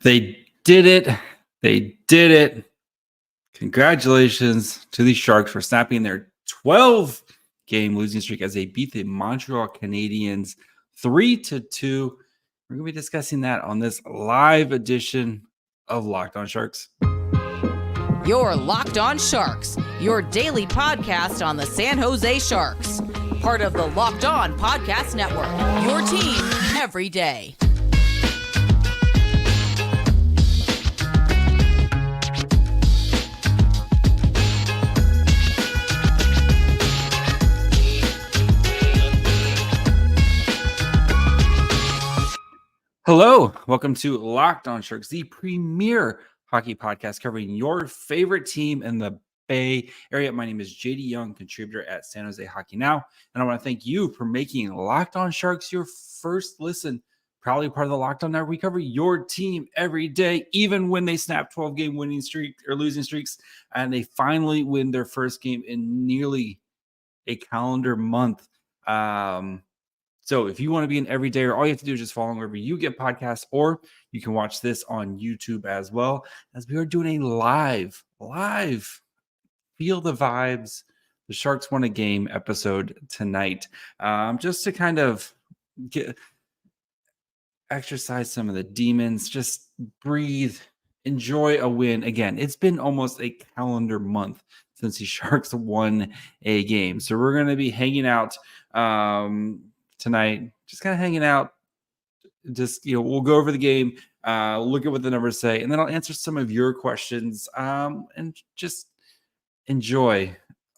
They did it. They did it. Congratulations to the Sharks for snapping their 12-game losing streak as they beat the Montreal Canadiens 3-2. We're going to be discussing that on this live edition of Locked On Sharks. You're Locked On Sharks, your daily podcast on the San Jose Sharks. Part of the Locked On Podcast Network, your team every day. Hello, welcome to Locked On Sharks, the premier hockey podcast covering your favorite team in the Bay Area. My name is JD Young, contributor at San Jose Hockey Now, and I want to thank you for making Locked On Sharks your first listen. Probably part of the Locked On Network. We cover your team every day, even when they snap 12-game winning streak or losing streaks, and they finally win their first game in nearly a calendar month. So if you want to be an everydayer, all you have to do is just follow wherever you get podcasts, or you can watch this on YouTube as well, as we are doing a live Feel the Vibes, the Sharks Won a Game episode tonight, just to kind of exercise some of the demons, just breathe, enjoy a win. Again, it's been almost a calendar month since the Sharks won a game. So we're going to be hanging out tonight, just kind of hanging out. Just, we'll go over the game, look at what the numbers say, and then I'll answer some of your questions, and just enjoy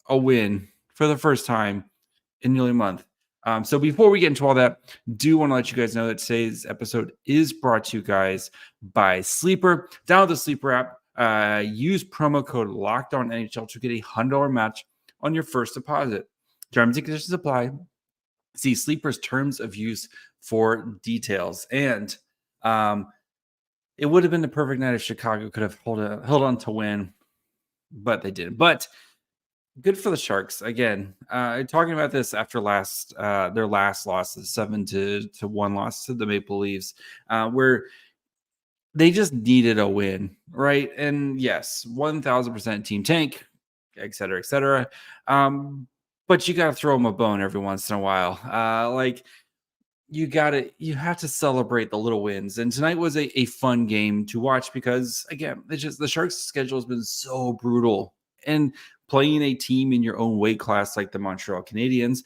a win for the first time in nearly a month. So before we get into all that, do want to let you guys know that today's episode is brought to you guys by Sleeper. Download the Sleeper app, use promo code LOCKEDONNHL to get a $100 match on your first deposit. Terms and conditions apply. See Sleeper's terms of use for details. And it would have been the perfect night if Chicago could have held on to win, but they didn't. But good for the Sharks. Again, talking about this after their last loss, the 7-1 loss to the Maple Leafs, where they just needed a win, right? And yes, 1,000% team tank, et cetera, et cetera. But you got to throw them a bone every once in a while. You have to celebrate the little wins. And tonight was a fun game to watch because, again, the Sharks' schedule has been so brutal. And playing a team in your own weight class like the Montreal Canadiens,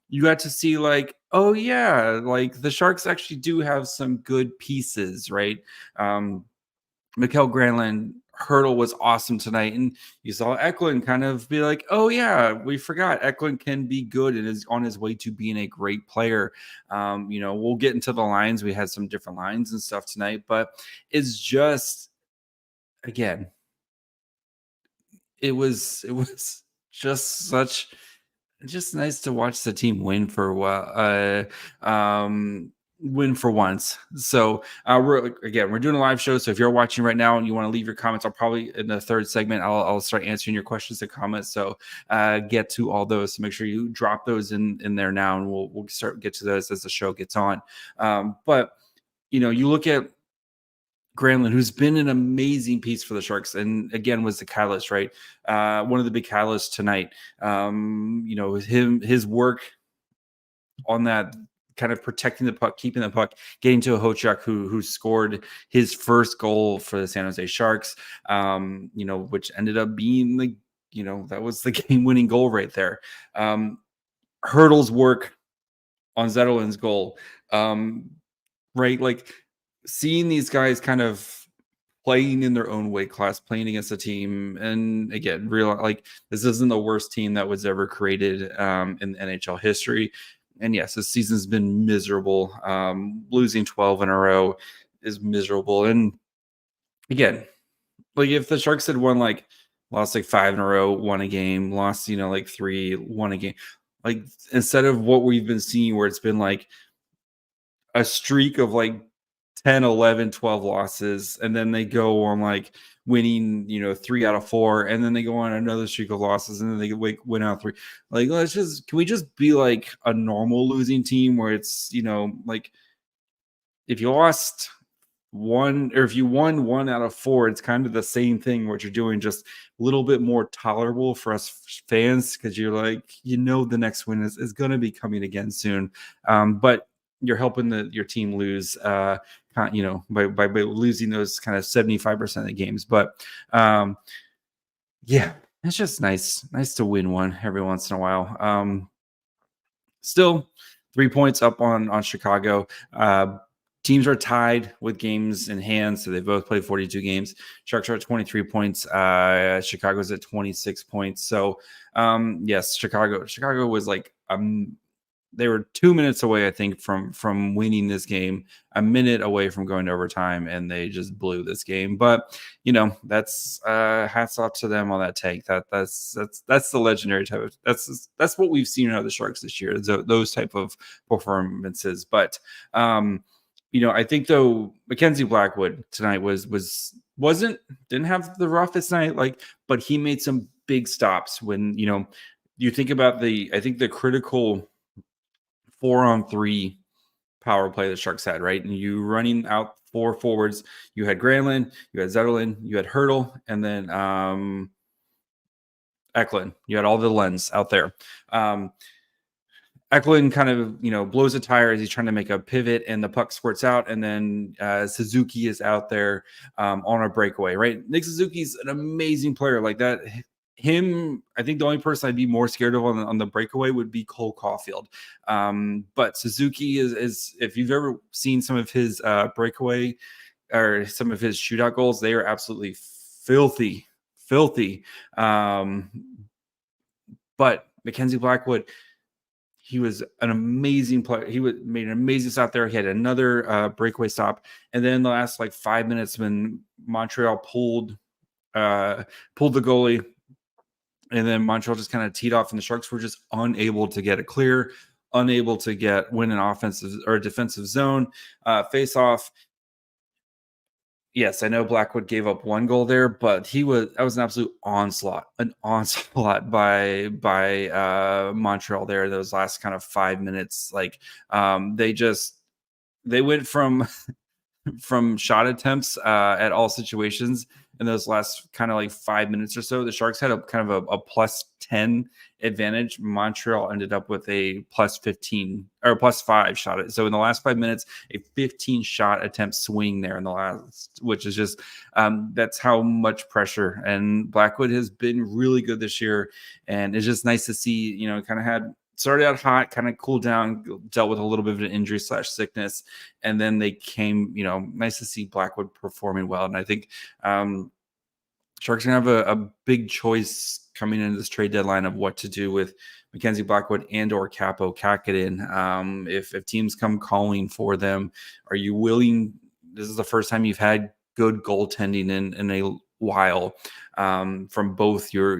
you got to see the Sharks actually do have some good pieces, right? Mikael, Granlund, Hertl was awesome tonight, and you saw Eklund kind of be like, oh yeah, we forgot Eklund can be good and is on his way to being a great player. We'll get into the lines. We had some different lines and stuff tonight, but it's just, again, it was just nice to watch the team win for a while. Win for once. So we're doing a live show. So if you're watching right now and you want to leave your comments, I'll probably in the third segment I'll start answering your questions and comments. So get to all those. So make sure you drop those in there now, and we'll get to those as the show gets on. But you look at Granlund, who's been an amazing piece for the Sharks, and again was the catalyst, right? One of the big catalysts tonight. His work on that, kind of protecting the puck, keeping the puck, getting to a Hochuk who scored his first goal for the San Jose Sharks, which ended up being that was the game-winning goal right there. Hertl's work on Zetterlund's goal, right? Like seeing these guys kind of playing in their own weight class, playing against a team, and again, this isn't the worst team that was ever created in NHL history. And yes, this season's been miserable. Losing 12 in a row is miserable. And again, if the Sharks had lost 5 in a row, won a game, lost, 3, won a game, instead of what we've been seeing where it's been a streak of 10, 11, 12 losses, and then they go on winning, 3 out of 4, and then they go on another streak of losses, and then they win out 3. Can we just be a normal losing team where it's, if you lost one, or if you won 1 out of 4, it's kind of the same thing what you're doing, just a little bit more tolerable for us fans, because you're like, the next win is going to be coming again soon. But you're helping your team lose, by losing those kind of 75% of the games. But yeah, it's just nice to win one every once in a while. Still 3 points up on Chicago. Teams are tied with games in hand, so they both played 42 games. Sharks are at 23 points. Chicago's at 26 points. So, yes, Chicago was like they were 2 minutes away, I think, from winning this game, a minute away from going to overtime, and they just blew this game. But that's hats off to them on that take. That's the legendary type of that's what we've seen out of the Sharks this year. Those type of performances. But I think though Mackenzie Blackwood tonight didn't have the roughest night, but he made some big stops when you think about the critical 4-on-3 power play the Sharks had, right? And you running out 4 forwards. You had Granlund, you had Zetterlund, you had Hertl, and then Eklund. You had all the lens out there. Eklund kind of, blows a tire as he's trying to make a pivot, and the puck squirts out, and then Suzuki is out there on a breakaway, right? Nick Suzuki's an amazing player like that. I think the only person I'd be more scared of on the breakaway would be Cole Caulfield. But Suzuki is, if you've ever seen some of his breakaway or some of his shootout goals, they are absolutely filthy. But Mackenzie Blackwood, he was an amazing player. He made an amazing stop there. He had another breakaway stop. And then the last 5 minutes when Montreal pulled the goalie, and then Montreal just kind of teed off, and the Sharks were just unable to get it clear, unable to win an offensive or defensive zone face off. Yes, I know Blackwood gave up 1 goal there, but that was an absolute onslaught by Montreal there. Those last kind of 5 minutes, they went from shot attempts at all situations in those last kind of 5 minutes or so. The Sharks had a kind of a plus 10 advantage. Montreal ended up with a plus 15 or plus 5 shot. So in the last 5 minutes, a 15 shot attempt swing there in the last, which is just that's how much pressure. And Blackwood has been really good this year, and it's just nice to see. Kind of started out hot, kind of cooled down, dealt with a little bit of an injury / sickness, and then they came, nice to see Blackwood performing well. And I think Sharks are going to have a big choice coming into this trade deadline of what to do with Mackenzie Blackwood and or Capo Kakinen. If teams come calling for them, are you willing? This is the first time you've had good goaltending in a while from both your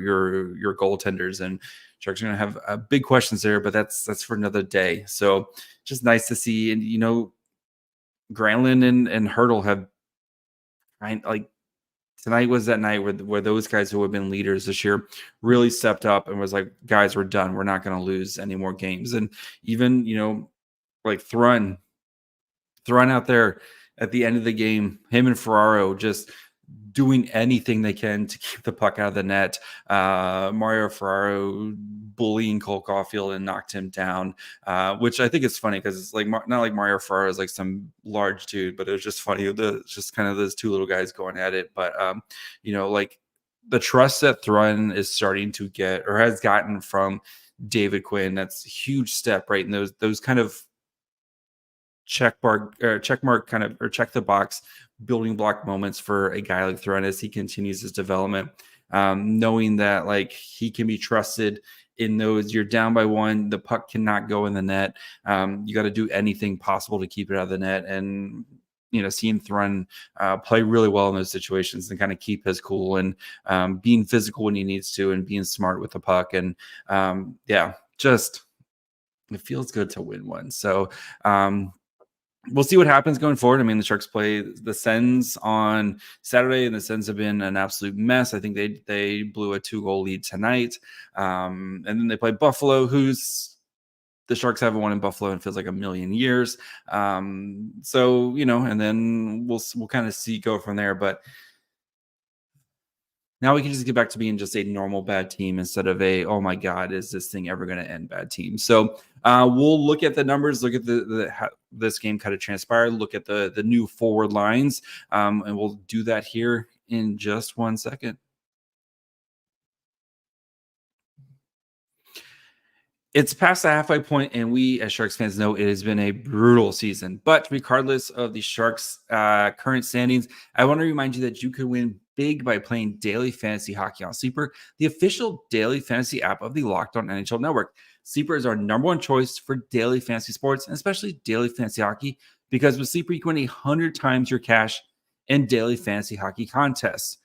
goaltenders, and Sharks are going to have big questions there, but that's for another day. So just nice to see. And, Granlund and Hertl have tonight was that night where those guys who have been leaders this year really stepped up and was like, guys, we're done. We're not going to lose any more games. And even, Thrun out there at the end of the game, him and Ferraro just doing anything they can to keep the puck out of the net. Mario Ferraro bullying Cole Caulfield and knocked him down, which I think is funny because it's not like Mario Ferraro is some large dude, but it was just funny. It's just kind of those 2 little guys going at it. But, the trust that Thrun is starting to get or has gotten from David Quinn, that's a huge step, right? And those kind of check the box building block moments for a guy like Thrun as he continues his development, knowing that he can be trusted in those. You're down by 1, the puck cannot go in the net. You got to do anything possible to keep it out of the net. And seeing Thrun play really well in those situations and kind of keep his cool and being physical when he needs to and being smart with the puck. And just it feels good to win one. So we'll see what happens going forward. I mean, the Sharks play the Sens on Saturday, and the Sens have been an absolute mess. I think they blew a 2-goal lead tonight. And then they play Buffalo, who's the Sharks haven't won in Buffalo in feels like a million years. So, and then we'll kind of go from there. But now we can just get back to being just a normal bad team instead of oh my God, is this thing ever going to end bad team? So we'll look at the numbers, look at how this game kind of transpired, look at the new forward lines, and we'll do that here in just 1 second. It's past the halfway point, and we as Sharks fans know it has been a brutal season. But regardless of the Sharks' current standings, I want to remind you that you could win big by playing daily fantasy hockey on Sleeper, the official daily fantasy app of the Locked On NHL Network. Sleeper is our number one choice for daily fantasy sports, and especially daily fantasy hockey, because with Sleeper, you can win 100 times your cash in daily fantasy hockey contests.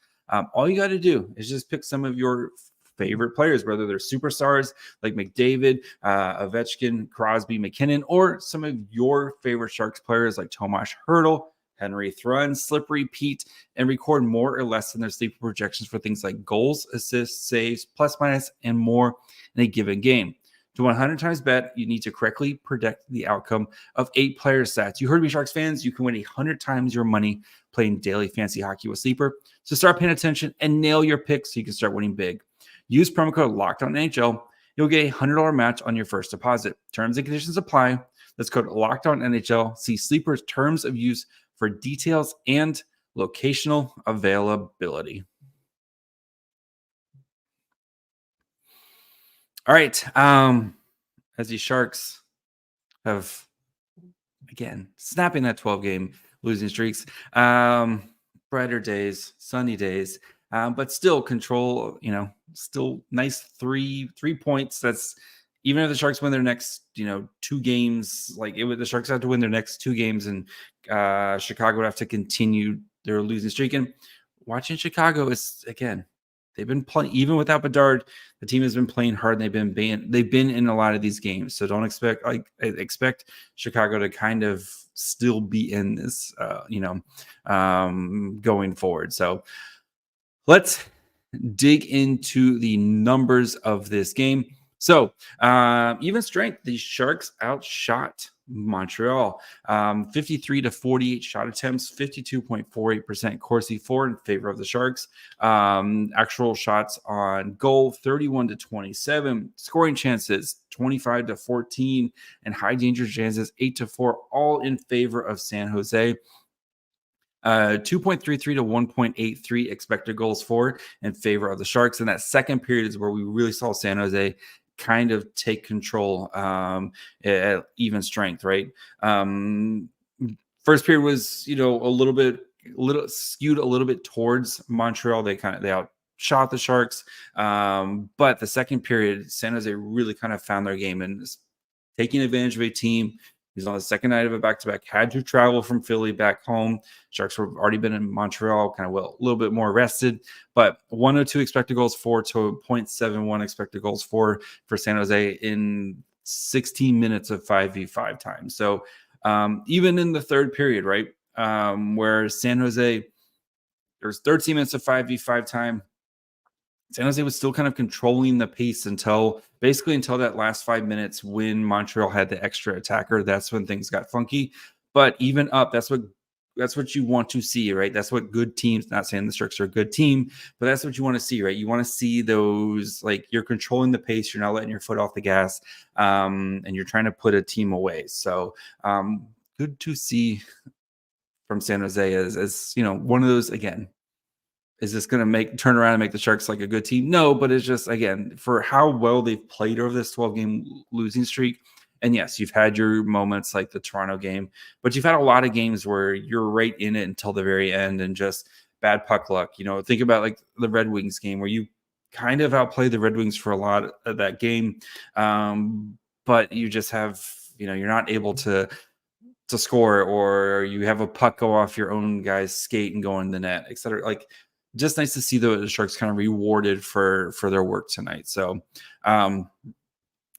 All you got to do is just pick some of your favorite players, whether they're superstars like McDavid, Ovechkin, Crosby, McKinnon, or some of your favorite Sharks players like Tomas, Hertl, Henry Thrun, Slippery Pete, and record more or less than their sleeper projections for things like goals, assists, saves, plus minus, and more in a given game. To 100 times bet, you need to correctly predict the outcome of 8 player stats. You heard me, Sharks fans. You can win 100 times your money playing daily fantasy hockey with Sleeper. So start paying attention and nail your picks so you can start winning big. Use promo code LOCKEDONNHL. You'll get a $100 match on your first deposit. Terms and conditions apply. That's code LOCKEDONNHL. See Sleeper's terms of use for details and locational availability. All right. As the Sharks have, again, snapping that 12-game losing streaks, brighter days, sunny days, but still control, still nice three points. That's even if the Sharks win their next, 2 games, the Sharks have to win their next 2 games, and Chicago would have to continue their losing streak. And watching Chicago is, again, they've been playing, even without Bedard, the team has been playing hard, and they've been in a lot of these games. So don't expect Chicago to kind of still be in this, going forward. So let's dig into the numbers of this game. So even strength, the Sharks outshot Montreal, 53 to 48 shot attempts, 52.48% Corsi for in favor of the Sharks. Actual shots on goal, 31 to 27. Scoring chances, 25 to 14, and high danger chances, 8 to 4, all in favor of San Jose. 2.33 to 1.83 expected goals for in favor of the Sharks. And that second period is where we really saw San Jose kind of take control at even strength, right? First period was, a little skewed a little bit towards Montreal. They outshot the Sharks. But the second period, San Jose really kind of found their game and taking advantage of a team. He's on the second night of a back-to-back, had to travel from Philly back home. Sharks were already been in Montreal, kind of a little bit more rested, but 102 expected goals for to 0.71 expected goals for San Jose in 16 minutes of 5v5 time. So even in the third period, right, where San Jose, there's 13 minutes of 5v5 time, San Jose was still kind of controlling the pace until that last 5 minutes when Montreal had the extra attacker. That's when things got funky. But even up, that's what you want to see, right? That's what good teams, not saying the Sharks are a good team, but that's what you want to see, right? You want to see those, you're controlling the pace, you're not letting your foot off the gas, and you're trying to put a team away. So good to see from San Jose as one of those, again, is this going to turn around and make the Sharks like a good team? No, but it's just, again, for how well they've played over this 12-game losing streak. And yes, you've had your moments like the Toronto game, but you've had a lot of games where you're right in it until the very end and just bad puck luck. Think about the Red Wings game where you kind of outplayed the Red Wings for a lot of that game. But you just have, you're not able to score, or you have a puck go off your own guy's skate and go in the net, et cetera. Just nice to see the Sharks kind of rewarded for their work tonight. So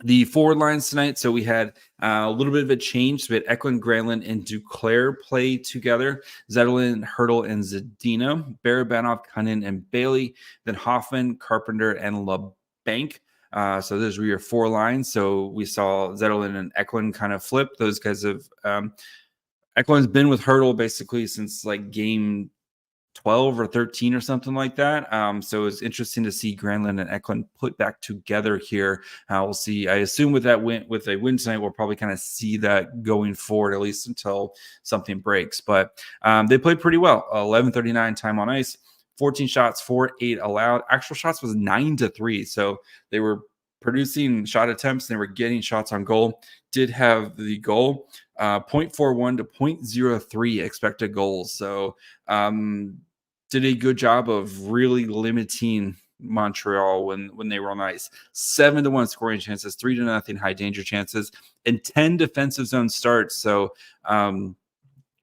the forward lines tonight. So we had a little bit of a change. So we had Eklund, Granlund, and Duclair play together. Zetterlund, Hertl, and Zadina. Barabanov, Cunnin, and Bailey. Then Hoffman, Carpenter, and Labanc. So those were your 4 lines. So we saw Zetterlund and Eklund kind of flip. Those guys have Eklund's been with Hertl basically since like game 12 or 13 or something like that. So it's interesting to see Granlund and Eklund put back together here. We'll see. I assume with a win tonight, we'll probably kind of see that going forward, at least until something breaks. But they played pretty well. 11:39 time on ice, 14 shots, 4-8 allowed. Actual shots was 9-3. So they were producing shot attempts and they were getting shots on goal. Did have the goal, 0.41 to 0.03 expected goals. So did a good job of really limiting Montreal when they were on ice. 7-1 scoring chances, 3-0 high danger chances, and 10 defensive zone starts. So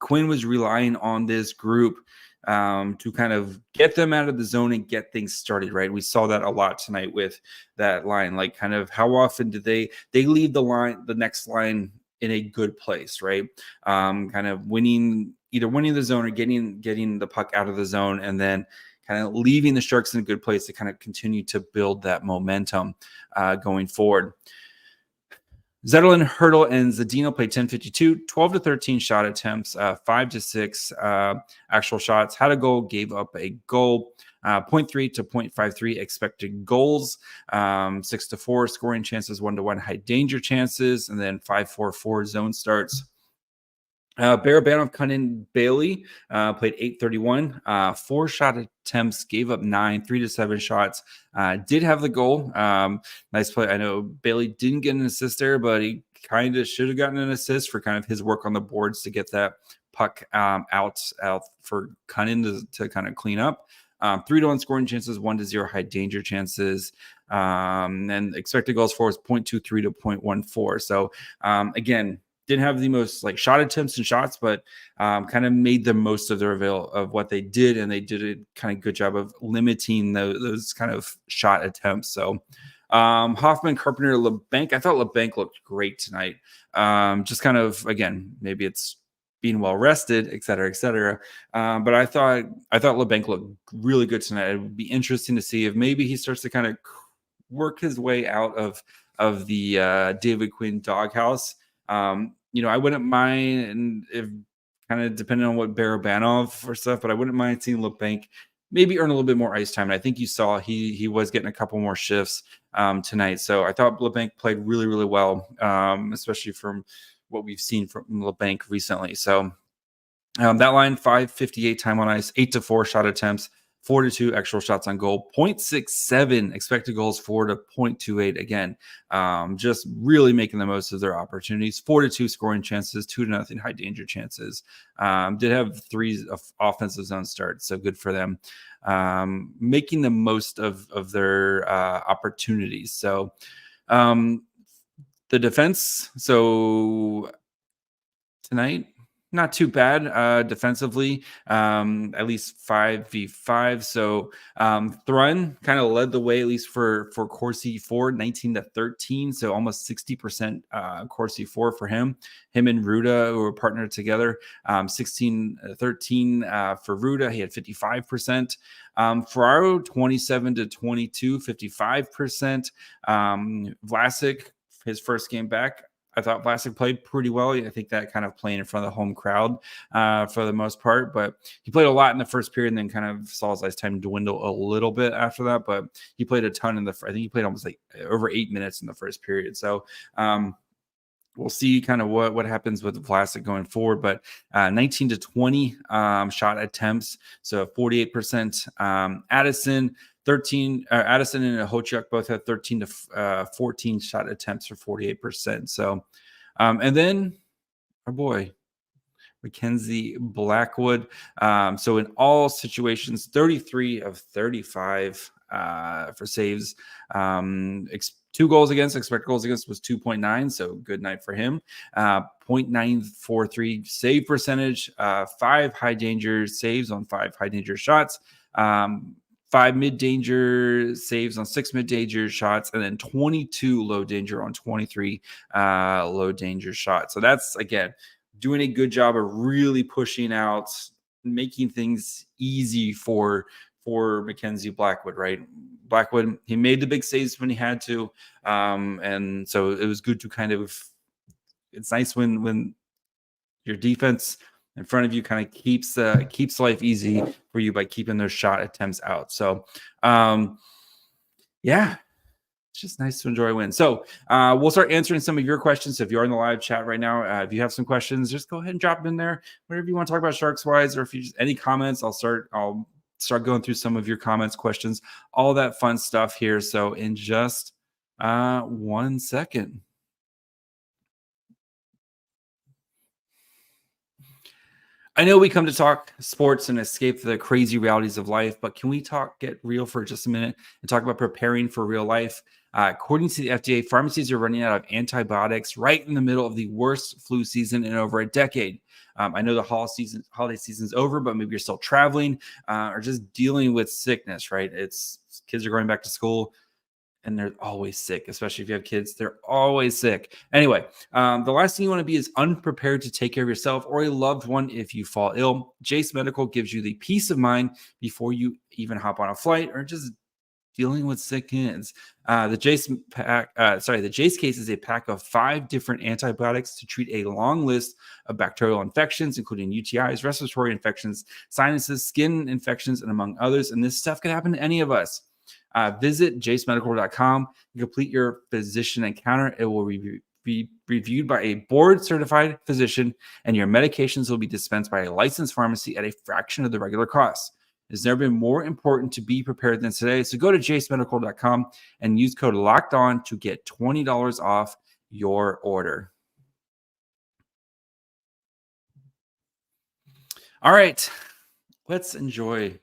Quinn was relying on this group to kind of get them out of the zone and get things started, right? We saw that a lot tonight with that line. Like, kind of how often do they leave the next line in a good place, right? Kind of either winning the zone or getting the puck out of the zone, and then kind of leaving the Sharks in a good place to kind of continue to build that momentum going forward. Zetterlund, Hertl, and Zadina played 10:52, 12-13 shot attempts, 5-6 actual shots, had a goal, gave up a goal, 0.3 to 0.53 expected goals, 6-4 scoring chances, 1-1 high danger chances, and then 5-4 zone starts. Barabanov, Cunnin, Bailey played 8:31, 4 shot attempts, gave up 9, 3-7 shots. Did have the goal. Nice play. I know Bailey didn't get an assist there, but he kind of should have gotten an assist for kind of his work on the boards to get that puck out for Cunnin to kind of clean up. 3-1 scoring chances, 1-0 high danger chances, and expected goals for was 0.23 to 0.14. So again, didn't have the most like shot attempts and shots, but kind of made the most of of what they did, and they did a kind of good job of limiting those kind of shot attempts. So Hoffman, Carpenter, Labanc. I thought Labanc looked great tonight. Just kind of, again, maybe it's being well rested, et cetera, et cetera. But I thought Labanc looked really good tonight. It would be interesting to see if maybe he starts to kind of work his way out of the David Quinn doghouse. I wouldn't mind, if kind of depending on what Barabanov or stuff, but I wouldn't mind seeing Labanc maybe earn a little bit more ice time. And I think you saw he was getting a couple more shifts tonight. So I thought Labanc played really, really well, especially from what we've seen from Labanc recently. So that line, 5:58 time on ice, 8-4 shot attempts, 4-2 actual shots on goal, 0.67 expected goals, 4 to 0.28. Again, just really making the most of their opportunities. 4-2 scoring chances, 2-0 high danger chances. Did have 3 offensive zone starts, so good for them. Making the most of their opportunities. So the defense. So tonight, not too bad defensively, at least 5v5. So Thrun kind of led the way, at least for Corsi 4, 19-13. So almost 60% Corsi 4 for him. Him and Ruda, who were partnered together, 16-13 for Ruda. He had 55%. Ferraro, 27-22, 55%. Vlasic, his first game back, I thought Vlasic played pretty well. I think that kind of playing in front of the home crowd for the most part, but he played a lot in the first period and then kind of saw his ice time dwindle a little bit after that, but he played a ton I think he played almost like over 8 minutes in the first period. So we'll see kind of what happens with Vlasic going forward, but 19-20 shot attempts. So 48%. Addison, 13, Addison and Hochuk both had 13-14 shot attempts for 48%. So, and then our boy, Mackenzie Blackwood. So in all situations, 33 of 35 for saves. 2 goals against, expected goals against was 2.9. So good night for him. 0.943 save percentage, 5 high danger saves on 5 high danger shots. 5 mid-danger saves on 6 mid-danger shots, and then 22 low-danger on 23 low-danger shots. So that's, again, doing a good job of really pushing out, making things easy for for Mackenzie Blackwood, right? Blackwood, he made the big saves when he had to. And so it was good to kind of, it's nice when your defense in front of you kind of keeps life easy for you by keeping those shot attempts out. So, yeah, it's just nice to enjoy a win. So we'll start answering some of your questions. So if you're in the live chat right now, if you have some questions, just go ahead and drop them in there. Whatever you want to talk about Sharks wise, or if you just any comments, I'll start going through some of your comments, questions, all that fun stuff here. So in just 1 second. I know we come to talk sports and escape the crazy realities of life, but can we get real for just a minute and talk about preparing for real life? According to the FDA, pharmacies are running out of antibiotics right in the middle of the worst flu season in over a decade. I know the holiday season is over, but maybe you're still traveling or just dealing with sickness, right? Kids are going back to school. And they're always sick, especially if you have kids. They're always sick. Anyway, the last thing you want to be is unprepared to take care of yourself or a loved one if you fall ill. Jase Medical gives you the peace of mind before you even hop on a flight or just dealing with sick kids. The Jase case is a pack of 5 different antibiotics to treat a long list of bacterial infections, including UTIs, respiratory infections, sinuses, skin infections, and among others. And this stuff can happen to any of us. Visit jasemedical.com and complete your physician encounter. It will be reviewed by a board-certified physician, and your medications will be dispensed by a licensed pharmacy at a fraction of the regular cost. It's never been more important to be prepared than today. So go to jasemedical.com and use code LOCKEDON to get $20 off your order. All right, let's enjoy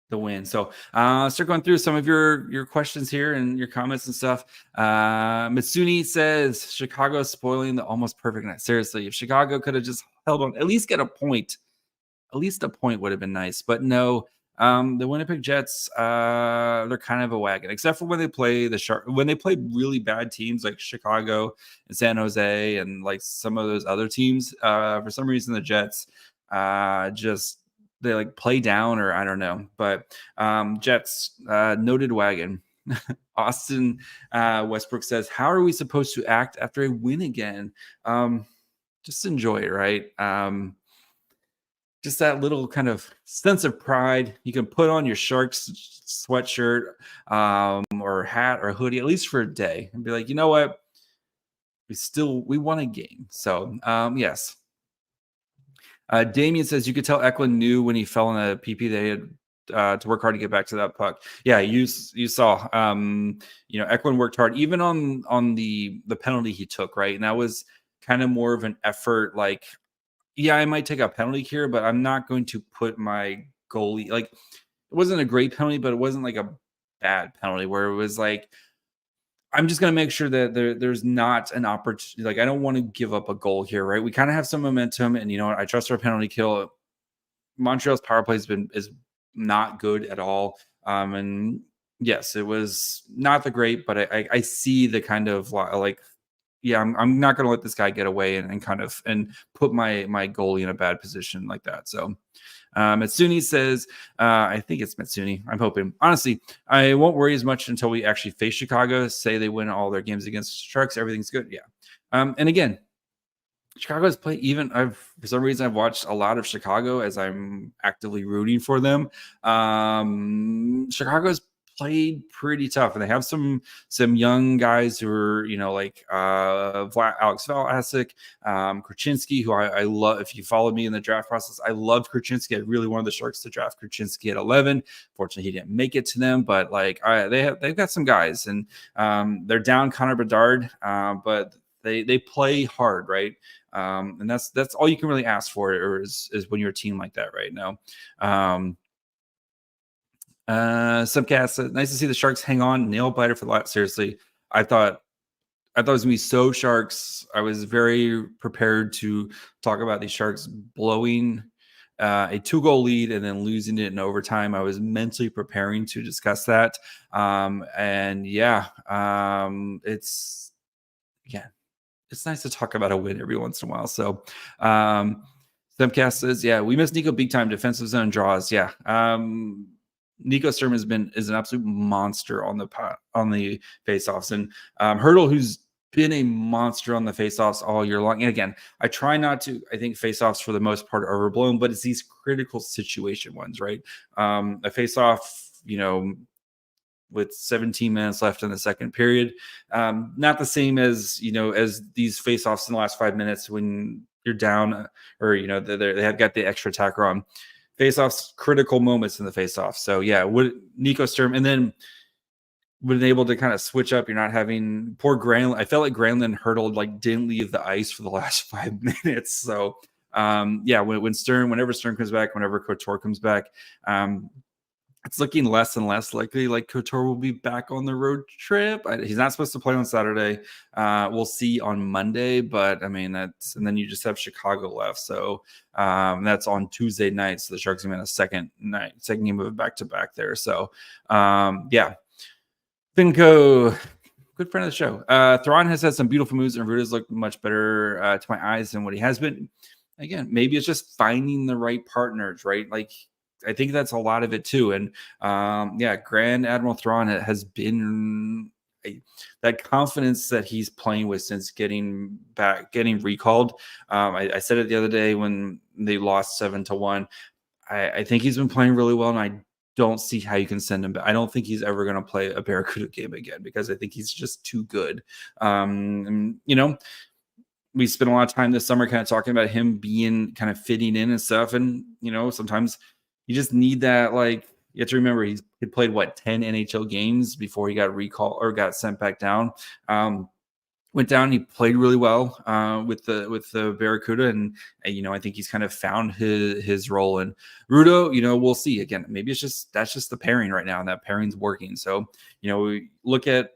the win. So start going through some of your questions here and your comments and stuff. Mitsuni says Chicago spoiling the almost perfect night. Seriously, if Chicago could have just held on, at least get a point. At least a point would have been nice. But no, the Winnipeg Jets, they're kind of a wagon, except for when they play when they play really bad teams like Chicago and San Jose and like some of those other teams. For some reason, the Jets they like play down, or I don't know, but Jets, noted wagon. Austin Westbrook says, how are we supposed to act after a win again? Just enjoy it, right? Just that little kind of sense of pride. You can put on your Sharks sweatshirt or hat or hoodie, at least for a day, and be like, you know what? We won a game. So yes. Damien says you could tell Eklund knew when he fell in a PP they had to work hard to get back to that puck. Yeah, you saw. Eklund worked hard, even on the penalty he took, right? And that was kind of more of an effort. Like, yeah, I might take a penalty here, but I'm not going to put my goalie. Like, it wasn't a great penalty, but it wasn't like a bad penalty where it was like, I'm just going to make sure that there's not an opportunity. Like, I don't want to give up a goal here, right? We kind of have some momentum, and you know what? I trust our penalty kill. Montreal's power play is not good at all. And yes, it was not the great, but I see the kind of like, yeah, I'm not going to let this guy get away and kind of put my goalie in a bad position like that. So. Mitsuni says, I think it's Mitsuni. I'm hoping. Honestly, I won't worry as much until we actually face Chicago. Say they win all their games against Sharks. Everything's good. Yeah. And again, Chicago's play for some reason, I've watched a lot of Chicago as I'm actively rooting for them. Chicago's played pretty tough, and they have some young guys who are, like Alex Vlasic, Krasinski, who I love. If you followed me in the draft process, I loved Krasinski. I really wanted the Sharks to draft Krasinski at 11. Fortunately, he didn't make it to them, but like they've got some guys, and they're down Connor Bedard, but they play hard, right? And that's all you can really ask for, or is when you're a team like that right now. Subcast, nice to see the Sharks hang on, nail biter for the lot. Seriously, I thought it was gonna be so Sharks. I was very prepared to talk about these Sharks blowing a 2-goal lead and then losing it in overtime. I was mentally preparing to discuss that. And yeah, it's nice to talk about a win every once in a while. So Subcast says, yeah, we miss Nico big time, defensive zone draws. Yeah. Nico Sturm is an absolute monster on the faceoffs, and Hertl, who's been a monster on the faceoffs all year long. And again, I try not to. I think faceoffs for the most part are overblown, but it's these critical situation ones, right? A faceoff, with 17 minutes left in the second period, not the same as as these faceoffs in the last 5 minutes when you're down, or they have got the extra attacker on. Faceoffs, critical moments in the faceoff. So yeah, would Nico Sturm, and then been able to kind of switch up. You're not having poor Granlund. I felt like Granlund and Hertl didn't leave the ice for the last 5 minutes. So whenever Sturm comes back, whenever Couture comes back, it's looking less and less likely like Couture will be back on the road trip. He's not supposed to play on Saturday. We'll see on Monday, but I mean, and then you just have Chicago left. So that's on Tuesday night. So the Sharks are in a second game of a back-to-back there. So Finco, good friend of the show. Thrawn has had some beautiful moves, and Ruda's looked much better to my eyes than what he has been. Again, maybe it's just finding the right partners, right? Like, I think that's a lot of it too. And Grand Admiral Thrawn has been that confidence that he's playing with since getting recalled. I said it the other day when they lost 7-1. I think he's been playing really well, and I don't see how you can send him back. I don't think he's ever going to play a Barracuda game again, because I think he's just too good. We spent a lot of time this summer kind of talking about him being kind of fitting in and stuff. And, sometimes you just need that. Like, you have to remember he played 10 NHL games before he got recalled or got sent back down. Went down. He played really well with the Barracuda, and I think he's kind of found his role. And Rudo, we'll see. Again, maybe that's just the pairing right now, and that pairing's working. So we look at,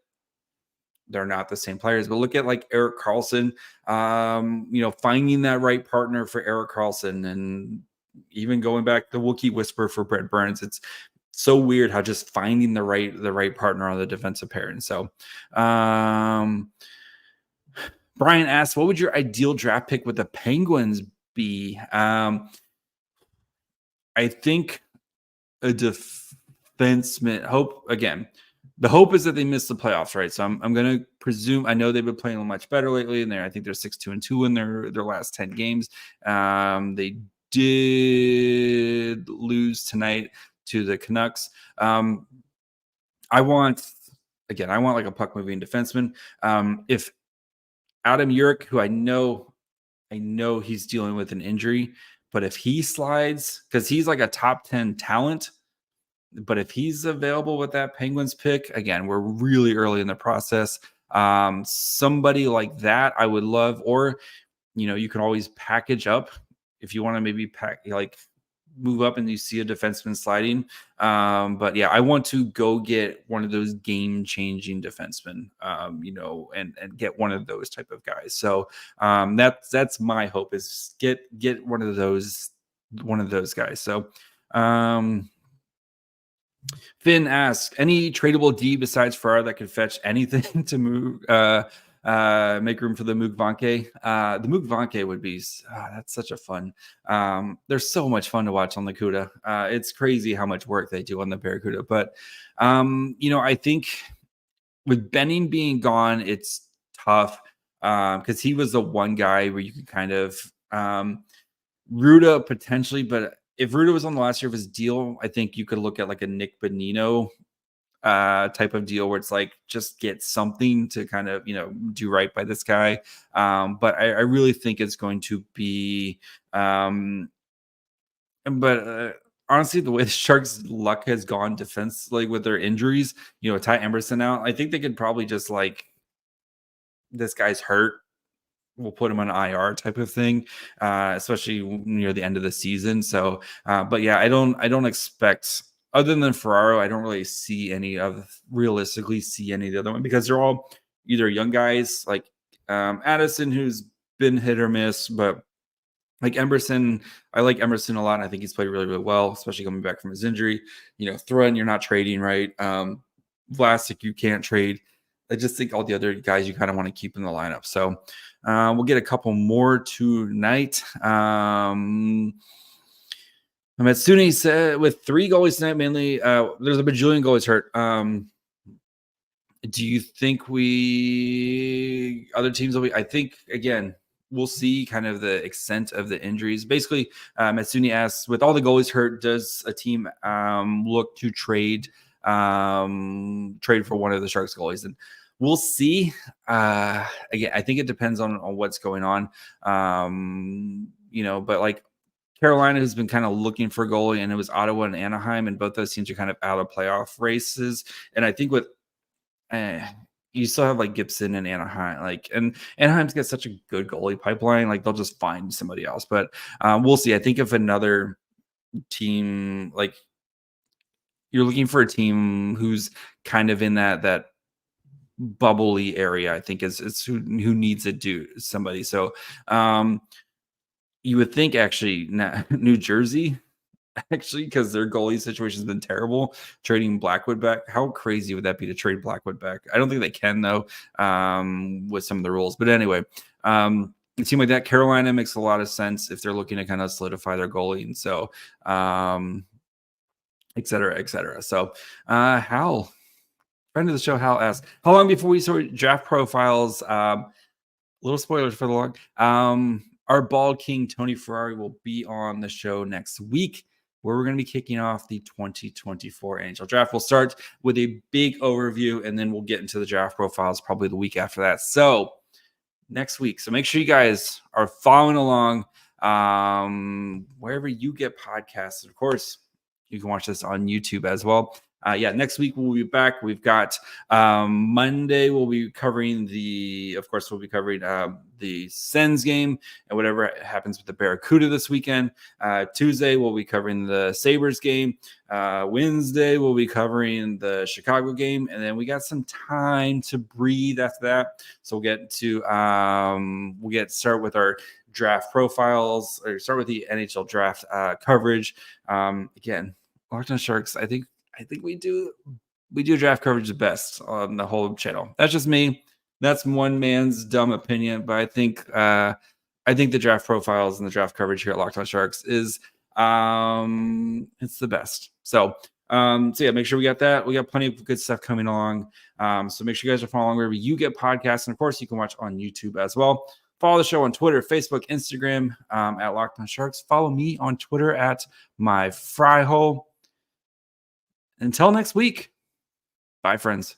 they're not the same players, but look at like Erik Karlsson. Finding that right partner for Erik Karlsson, and even going back to Wookiee Whisper for Brent Burns. It's so weird how just finding the right partner on the defensive pairing. So Brian asks, what would your ideal draft pick with the Penguins be? I think a defenseman. The hope is that they miss the playoffs, right? So I'm going to presume, I know they've been playing much better lately, and I think they're 6-2-2 in their last 10 games. They did lose tonight to the Canucks. I want like a puck moving defenseman. If Adam Urich, who I know he's dealing with an injury, but if he slides, because he's like a top 10 talent, but if he's available with that Penguins pick, again, we're really early in the process. Somebody like that I would love, or you can always package up if you want to maybe move up and you see a defenseman sliding. But yeah, I want to go get one of those game-changing defensemen, and get one of those type of guys. So that's my hope, is get one of those guys. So Finn asks, any tradable D besides Ferraro that could fetch anything to move, make room for the Mukhamadullin? The Mukhamadullin would be, that's such a fun. They're so much fun to watch on the Cuda. It's crazy how much work they do on the Barracuda. But, I think with Benning being gone, it's tough because he was the one guy where you could kind of Ruda potentially, but if Ruda was on the last year of his deal, I think you could look at like a Nick Bonino type of deal where it's like, just get something to kind of, do right by this guy. But I really think it's going to be, honestly, the way the Sharks' luck has gone defense, like with their injuries, Ty Emberson out, I think they could probably just this guy's hurt, we'll put him on IR type of thing, especially near the end of the season. So, but yeah, I don't expect, other than Ferraro, I don't really realistically see any of the other one, because they're all either young guys like Addison, who's been hit or miss, but like Emberson, I like Emberson a lot. And I think he's played really, really well, especially coming back from his injury. Thrun, you're not trading, right? Vlasic, you can't trade. I just think all the other guys you kind of want to keep in the lineup. So we'll get a couple more tonight. Matsuni said with 3 goalies tonight, mainly there's a bajillion goalies hurt. Do you think other teams will be? I think again, we'll see kind of the extent of the injuries. Basically, Matsuni asks, with all the goalies hurt, does a team look to trade for one of the Sharks goalies? And we'll see. Again, I think it depends on what's going on. But like Carolina has been kind of looking for a goalie, and it was Ottawa and Anaheim, and both those teams are kind of out of playoff races. And I think with you still have like Gibson and Anaheim, and Anaheim's got such a good goalie pipeline, like they'll just find somebody else. But we'll see. I think if another team, like you're looking for a team who's kind of in that bubbly area, I think is who needs somebody. So you would think actually New Jersey. Actually, because their goalie situation has been terrible, trading Blackwood back. How crazy would that be to trade Blackwood back? I don't think they can, though, with some of the rules. But anyway, it seemed like that Carolina makes a lot of sense if they're looking to kind of solidify their goalie. And so, et cetera, et cetera. So, Hal, friend of the show, Hal asked, how long before we sort draft profiles? Little spoilers for the log. Our bald king, Tony Ferrari, will be on the show next week, where we're going to be kicking off the 2024 NHL draft. We'll start with a big overview, and then we'll get into the draft profiles probably the week after that. So next week. So make sure you guys are following along wherever you get podcasts. Of course, you can watch this on YouTube as well. Next week we'll be back. We've got Monday. We'll be covering the Sens game and whatever happens with the Barracuda this weekend. Tuesday we'll be covering the Sabres game. Wednesday we'll be covering the Chicago game, and then we got some time to breathe after that. So we'll start with our draft profiles, or start with the NHL draft coverage. Again, Locked on Sharks. I think we do draft coverage the best on the whole channel. That's just me. That's one man's dumb opinion, but I think the draft profiles and the draft coverage here at Locked on Sharks is it's the best. So make sure we got that. We got plenty of good stuff coming along. So make sure you guys are following wherever you get podcasts, and of course you can watch on YouTube as well. Follow the show on Twitter, Facebook, Instagram at Locked on Sharks. Follow me on Twitter at my fry hole. Until next week, bye, friends.